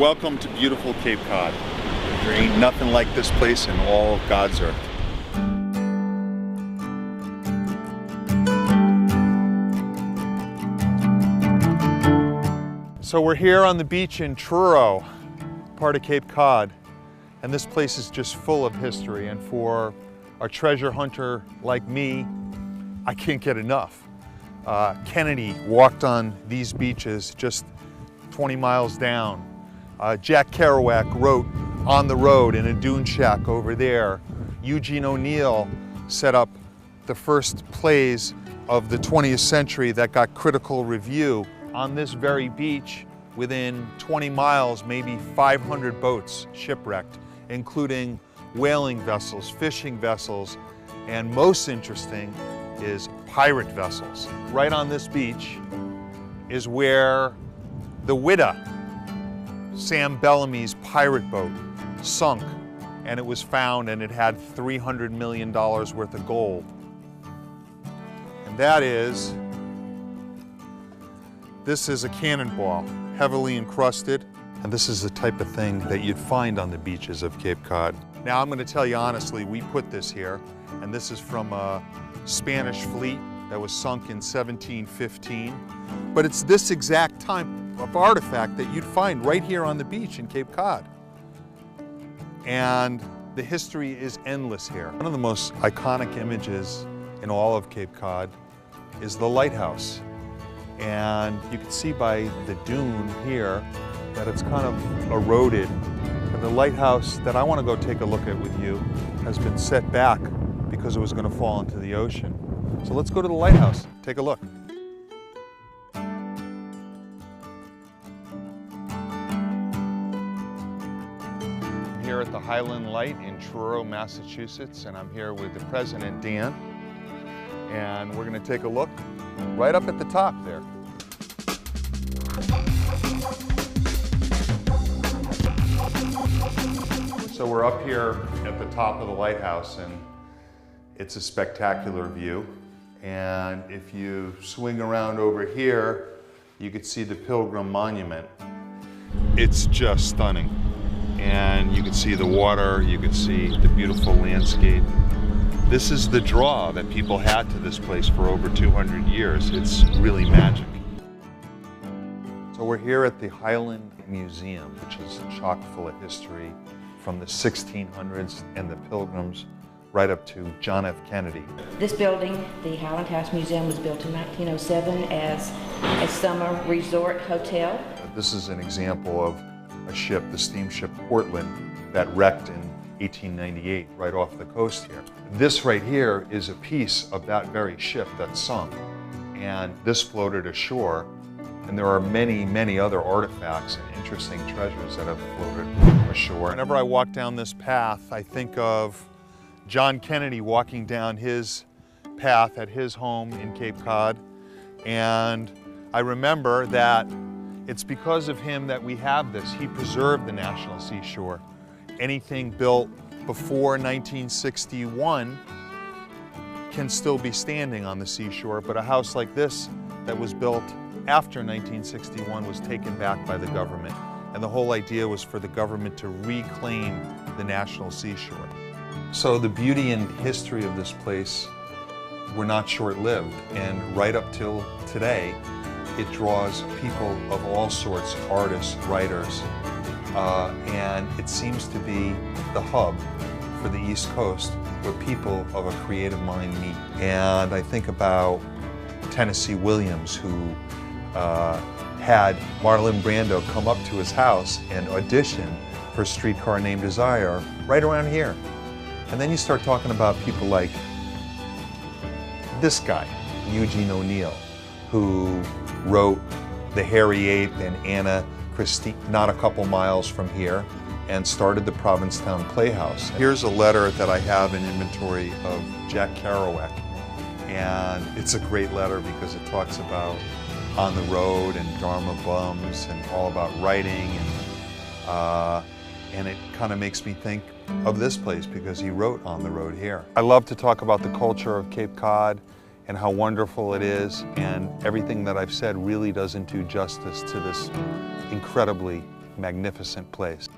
Welcome to beautiful Cape Cod. There ain't nothing like this place in all of God's earth. So we're here on the beach in Truro, part of Cape Cod, and this place is just full of history, and for a treasure hunter like me, I can't get enough. Kennedy walked on these beaches just 20 miles down. Jack Kerouac wrote On the Road in a dune shack over there. Eugene O'Neill set up the first plays of the 20th century that got critical review. On this very beach, within 20 miles, maybe 500 boats shipwrecked, including whaling vessels, fishing vessels, and most interesting is pirate vessels. Right on this beach is where the Whydah, Sam Bellamy's pirate boat, sunk, and it was found, and it had $300 million worth of gold. And this is a cannonball, heavily encrusted, and this is the type of thing that you'd find on the beaches of Cape Cod. Now I'm going to tell you honestly, we put this here, and this is from a Spanish fleet that was sunk in 1715, but it's this exact type of artifact that you'd find right here on the beach in Cape Cod. And the history is endless here. One of the most iconic images in all of Cape Cod is the lighthouse. And you can see by the dune here that it's kind of eroded. And the lighthouse that I want to go take a look at with you has been set back because it was going to fall into the ocean. So let's go to the lighthouse, take a look. I'm here at the Highland Light in Truro, Massachusetts, and I'm here with the president, Dan. And we're going to take a look right up at the top there. So we're up here at the top of the lighthouse, and it's a spectacular view. And if you swing around over here, you could see the Pilgrim Monument. It's just stunning. And you can see the water, you can see the beautiful landscape. This is the draw that people had to this place for over 200 years. It's really magic. So we're here at the Highland Museum, which is chock full of history from the 1600s and the Pilgrims right up to John F. Kennedy. This building, the Highland House Museum, was built in 1907 as a summer resort hotel. This is an example of a ship, the steamship Portland, that wrecked in 1898 right off the coast here. This right here is a piece of that very ship that sunk, and this floated ashore, and there are many, many other artifacts and interesting treasures that have floated ashore. Whenever I walk down this path, I think of John Kennedy walking down his path at his home in Cape Cod, and I remember that it's because of him that we have this. He preserved the National Seashore. Anything built before 1961 can still be standing on the seashore, but a house like this that was built after 1961 was taken back by the government. And the whole idea was for the government to reclaim the National Seashore. So the beauty and history of this place were not short-lived, and right up till today, it draws people of all sorts, artists, writers, and it seems to be the hub for the East Coast where people of a creative mind meet. And I think about Tennessee Williams, who had Marlon Brando come up to his house and audition for Streetcar Named Desire right around here. And then you start talking about people like this guy, Eugene O'Neill, who wrote The Hairy Ape and Anna Christine, not a couple miles from here, and started the Provincetown Playhouse. Here's a letter that I have in inventory of Jack Kerouac, and it's a great letter because it talks about On the Road and Dharma Bums and all about writing, and it kind of makes me think of this place because he wrote On the Road here. I love to talk about the culture of Cape Cod and how wonderful it is, and everything that I've said really doesn't do justice to this incredibly magnificent place.